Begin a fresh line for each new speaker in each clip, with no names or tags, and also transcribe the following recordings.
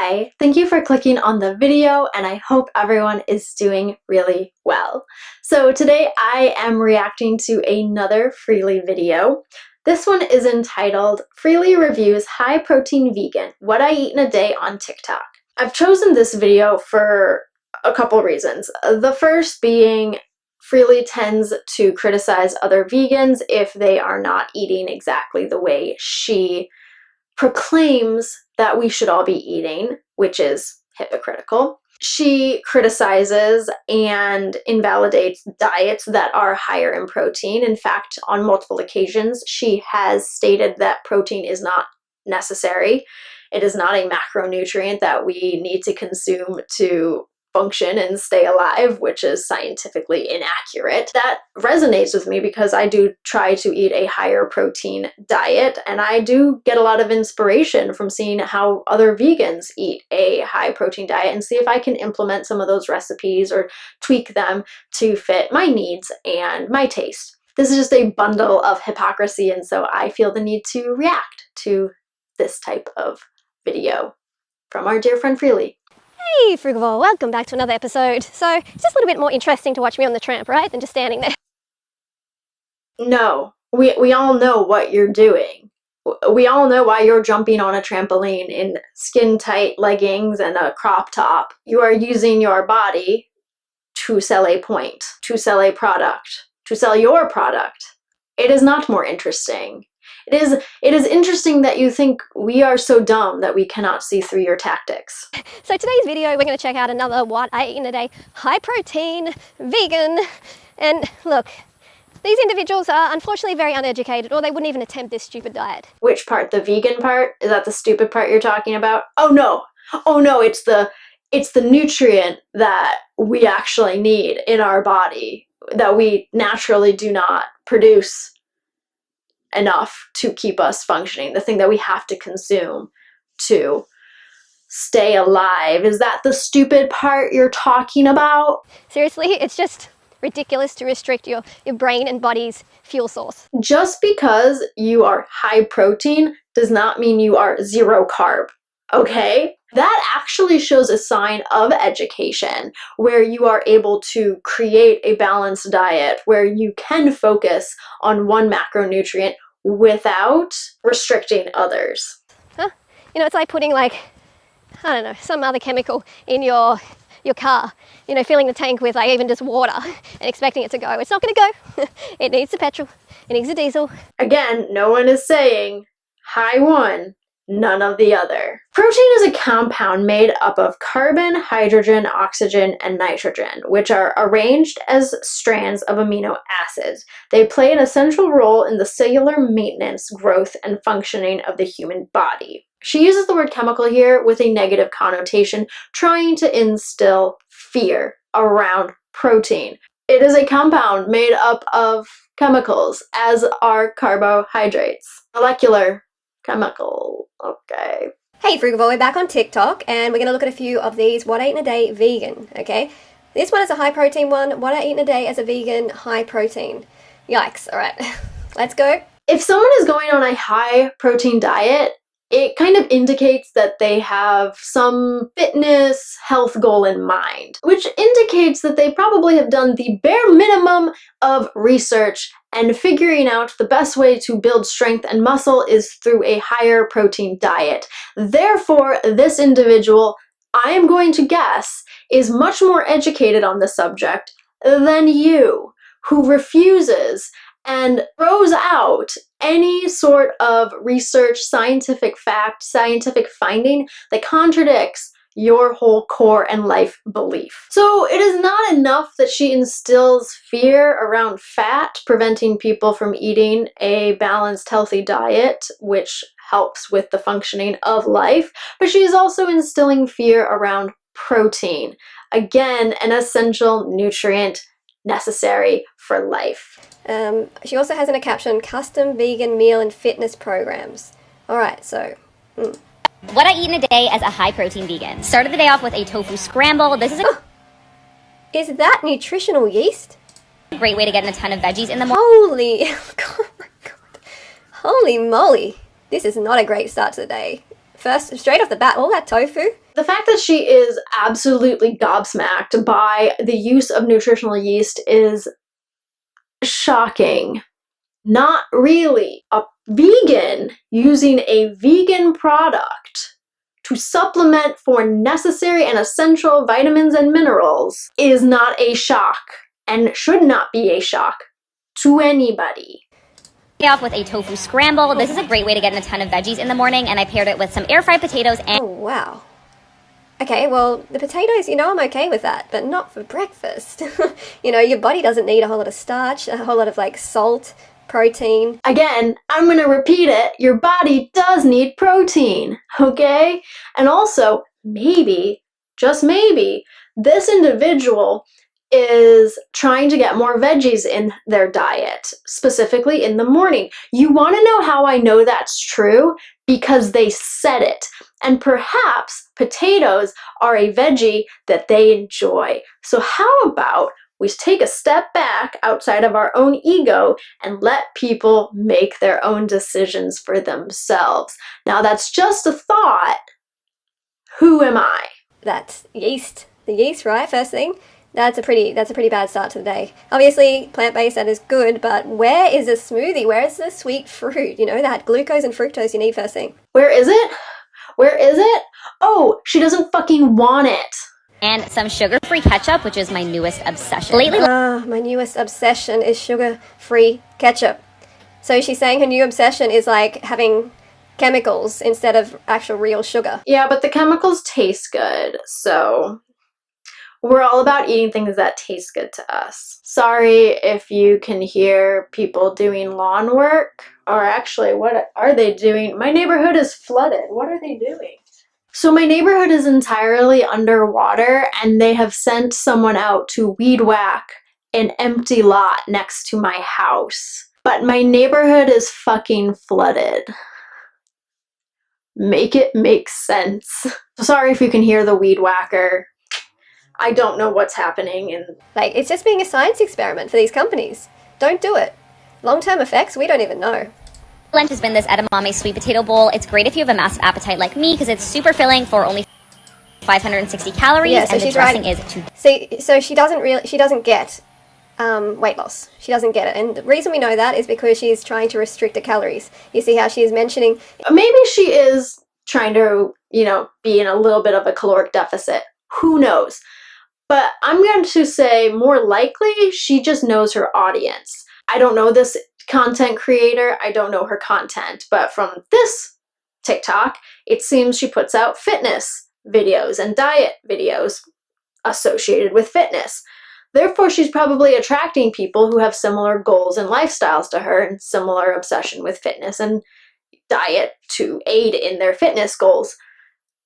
Hi, thank you for clicking on the video, and I hope everyone is doing really well. So today I am reacting to another Freelee video. This one is entitled Freelee Reviews High Protein Vegan, What I Eat in a Day on TikTok. I've chosen this video for a couple reasons. The first being Freelee tends to criticize other vegans if they are not eating exactly the way she proclaims that we should all be eating, which is hypocritical. She criticizes and invalidates diets that are higher in protein. In fact, on multiple occasions, she has stated that protein is not necessary. It is not a macronutrient that we need to consume to function and stay alive, which is scientifically inaccurate. That resonates with me because I do try to eat a higher protein diet, and I do get a lot of inspiration from seeing how other vegans eat a high protein diet and see if I can implement some of those recipes or tweak them to fit my needs and my taste. This is just a bundle of hypocrisy, and so I feel the need to react to this type of video from our dear friend Freelee.
Hey Frugivore, welcome back to another episode. So it's just a little bit more interesting to watch me on the tramp, right, than just standing there.
No, we all know what you're doing. We all know why you're jumping on a trampoline in skin-tight leggings and a crop top. You are using your body to sell a point, to sell a product, to sell your product. It is not more interesting. It is interesting that you think we are so dumb that we cannot see through your tactics.
So today's video, we're going to check out another what I eat in a day, high protein, vegan, and look, these individuals are unfortunately very uneducated, or they wouldn't even attempt this stupid diet.
Which part? The vegan part? Is that the stupid part you're talking about? Oh no, it's the nutrient that we actually need in our body that we naturally do not produce enough to keep us functioning, the thing that we have to consume to stay alive. Is that the stupid part you're talking about?
Seriously, it's just ridiculous to restrict your brain and body's fuel source.
Just because you are high protein does not mean you are zero carb, okay? That actually shows a sign of education, where you are able to create a balanced diet where you can focus on one macronutrient without restricting others.
Huh? You know, it's like putting, like, I don't know, some other chemical in your car, you know, filling the tank with like even just water and expecting it to go. It's not going to go. It needs the petrol, it needs the diesel.
Again, no one is saying high one, none of the other. Protein is a compound made up of carbon, hydrogen, oxygen, and nitrogen, which are arranged as strands of amino acids. They play an essential role in the cellular maintenance, growth, and functioning of the human body. She uses the word chemical here with a negative connotation, trying to instill fear around protein. It is a compound made up of chemicals, as are carbohydrates. Molecular chemical. Okay.
Hey Frugivore, we're back on TikTok and we're going to look at a few of these what I eat in a day vegan, okay? This one is a high protein one, what I eat in a day as a vegan high protein. Yikes, alright, let's go.
If someone is going on a high protein diet, it kind of indicates that they have some fitness, health goal in mind, which indicates that they probably have done the bare minimum of research and figuring out the best way to build strength and muscle is through a higher protein diet. Therefore, this individual, I am going to guess, is much more educated on the subject than you, who refuses and throws out any sort of research, scientific fact, scientific finding that contradicts your whole core and life belief. So it is not enough that she instills fear around fat, preventing people from eating a balanced, healthy diet, which helps with the functioning of life, but she is also instilling fear around protein. Again, an essential nutrient necessary for life.
She also has in a caption, custom vegan meal and fitness programs. Alright, so...
What I eat in a day as a high-protein vegan. Started the day off with a tofu scramble. This is a
Is that nutritional yeast?
great way to get in a ton of veggies in the morning.
Holy... oh my god. Holy moly. This is not a great start to the day. first, straight off the bat, all that tofu.
The fact that she is absolutely gobsmacked by the use of nutritional yeast is shocking. Not really. A vegan using a vegan product to supplement for necessary and essential vitamins and minerals is not a shock and should not be a shock to anybody.
Off with a tofu scramble. This is a great way to get in a ton of veggies in the morning, and I paired it with some air-fried potatoes and...
Oh, wow. Okay, well, the potatoes, I'm okay with that, but not for breakfast. Your body doesn't need a whole lot of starch, a whole lot of, salt, protein.
Again, I'm going to repeat it. Your body does need protein, okay? And also, maybe, just maybe, this individual is trying to get more veggies in their diet, specifically in the morning. You want to know how I know that's true? Because they said it. And perhaps potatoes are a veggie that they enjoy. So how about we take a step back outside of our own ego and let people make their own decisions for themselves. Now that's just a thought. Who am I?
That's yeast. The yeast, right? First thing. That's a pretty bad start to the day. Obviously, plant-based, that is good, but where is a smoothie? Where is the sweet fruit? That glucose and fructose you need first thing.
Where is it? Where is it? Oh, she doesn't fucking want it.
And some sugar-free ketchup, which is my newest obsession. Lately,
my newest obsession is sugar-free ketchup. So she's saying her new obsession is having chemicals instead of actual real sugar.
Yeah, but the chemicals taste good, so we're all about eating things that taste good to us. Sorry if you can hear people doing lawn work, or actually, what are they doing? My neighborhood is flooded. What are they doing? So my neighborhood is entirely underwater, and they have sent someone out to weed whack an empty lot next to my house. But my neighborhood is fucking flooded. Make it make sense. Sorry if you can hear the weed whacker. I don't know what's happening.
It's just being a science experiment for these companies. Don't do it. Long-term effects, we don't even know.
lunch has been this edamame sweet potato bowl. It's great if you have a massive appetite like me because it's super filling for only 560 calories,
yeah, so
and the dressing is too.
See, so she doesn't get weight loss. She doesn't get it, and the reason we know that is because she's trying to restrict the calories. You see how she is mentioning.
Maybe she is trying to, be in a little bit of a caloric deficit. Who knows? But I'm going to say more likely she just knows her audience. I don't know this content creator. I don't know her content, but from this TikTok, it seems she puts out fitness videos and diet videos associated with fitness. Therefore, she's probably attracting people who have similar goals and lifestyles to her and similar obsession with fitness and diet to aid in their fitness goals.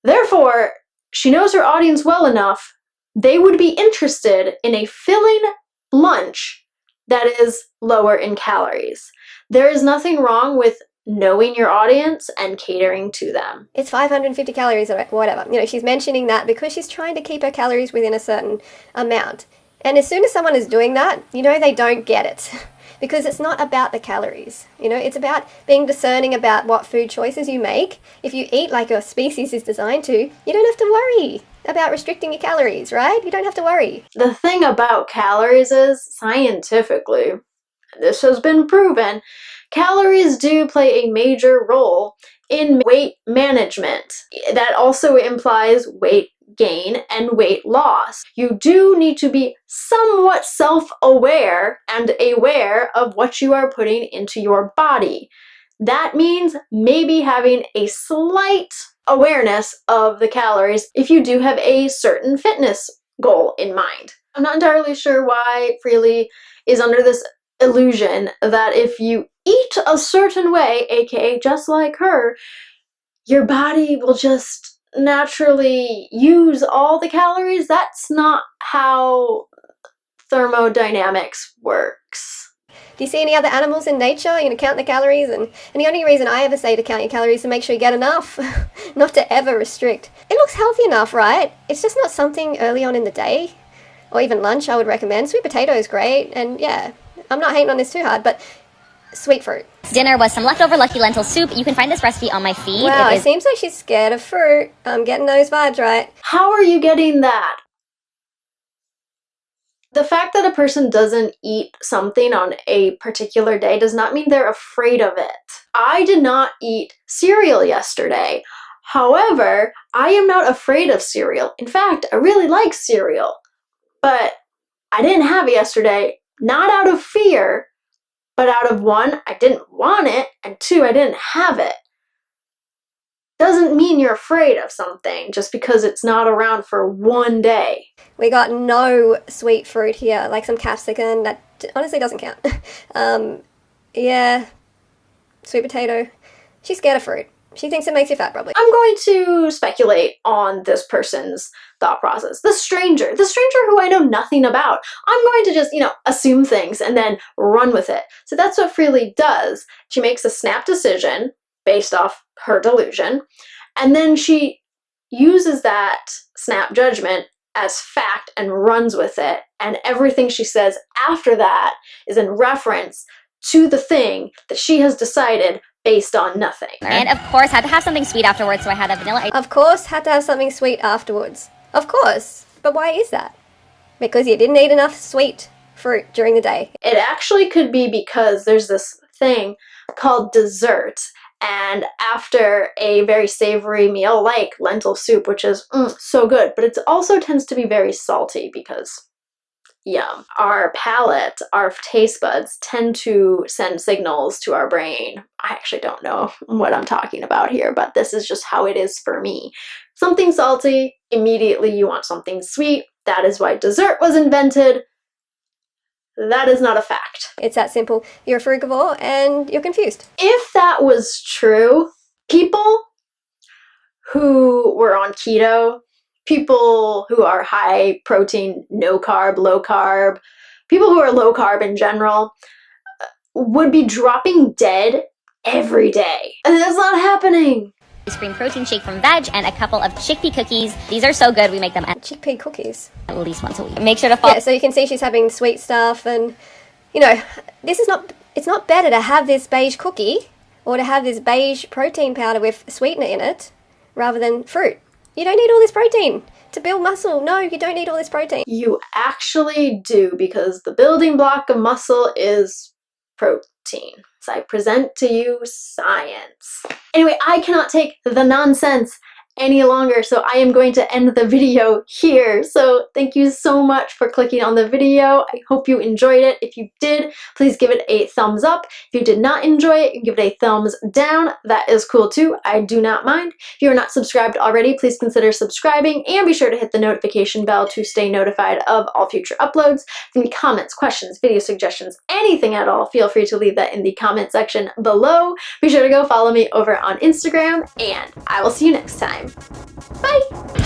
Therefore, she knows her audience well enough. They would be interested in a filling lunch that is lower in calories. There is nothing wrong with knowing your audience and catering to them.
It's 550 calories or whatever. She's mentioning that because she's trying to keep her calories within a certain amount. And as soon as someone is doing that, they don't get it. Because it's not about the calories. It's about being discerning about what food choices you make. If you eat like your species is designed to, you don't have to worry about restricting your calories, right? You don't have to worry.
The thing about calories is, scientifically, this has been proven, calories do play a major role in weight management. That also implies weight gain and weight loss. You do need to be somewhat self-aware and aware of what you are putting into your body. That means maybe having a slight awareness of the calories if you do have a certain fitness goal in mind. I'm not entirely sure why Freelee is under this illusion that if you eat a certain way, aka just like her, your body will just naturally use all the calories. That's not how thermodynamics works.
Do you see any other animals in nature, count the calories? And the only reason I ever say to count your calories is to make sure you get enough, not to ever restrict. It looks healthy enough, right? It's just not something early on in the day, or even lunch I would recommend. Sweet potato is great, and yeah, I'm not hating on this too hard, but sweet fruit.
Dinner was some leftover Lucky Lentil soup. You can find this recipe on my feed.
Wow, it seems like she's scared of fruit. I'm getting those vibes right.
How are you getting that? The fact that a person doesn't eat something on a particular day does not mean they're afraid of it. I did not eat cereal yesterday. However, I am not afraid of cereal. In fact, I really like cereal. But I didn't have it yesterday, not out of fear, but out of one, I didn't want it, and two, I didn't have it. Doesn't mean you're afraid of something just because it's not around for one day.
We got no sweet fruit here, like some capsicum. That honestly doesn't count. Yeah, sweet potato. She's scared of fruit. She thinks it makes you fat, probably.
I'm going to speculate on this person's thought process. The stranger who I know nothing about. I'm going to just, assume things and then run with it. So that's what Freelee does. She makes a snap decision based off her delusion, and then she uses that snap judgment as fact and runs with it, and everything she says after that is in reference to the thing that she has decided based on nothing.
And of course, had to have something sweet afterwards, so I had a vanilla ice.
Of course, had to have something sweet afterwards. Of course. But why is that? Because you didn't eat enough sweet fruit during the day.
It actually could be because there's this thing called dessert, and after a very savory meal like lentil soup, which is so good, but it also tends to be very salty because yum. Our palate, our taste buds tend to send signals to our brain. I actually don't know what I'm talking about here, but this is just how it is for me. Something salty, immediately you want something sweet. That is why dessert was invented. That is not a fact.
It's that simple. You're a frugivore and you're confused.
If that was true, people who were on keto, people who are high protein, no carb, low carb, people who are low carb in general, would be dropping dead every day. And that's not happening.
Ice cream protein shake from veg and a couple of chickpea cookies. These are so good. We make them at
Chickpea cookies.
least once a week. Make sure to follow.
Yeah, so you can see she's having sweet stuff, and it's not better to have this beige cookie or to have this beige protein powder with sweetener in it rather than fruit. You don't need all this protein to build muscle. No, you don't need all this protein.
You actually do, because the building block of muscle is protein. So I present to you science. Anyway, I cannot take the nonsense any longer, so I am going to end the video here. So thank you so much for clicking on the video. I hope you enjoyed it. If you did, please give it a thumbs up. If you did not enjoy it, you can give it a thumbs down. That is cool too. I do not mind. If you are not subscribed already, please consider subscribing and be sure to hit the notification bell to stay notified of all future uploads. If you have any comments, questions, video suggestions, anything at all, feel free to leave that in the comment section below. Be sure to go follow me over on Instagram, and I will see you next time. Bye!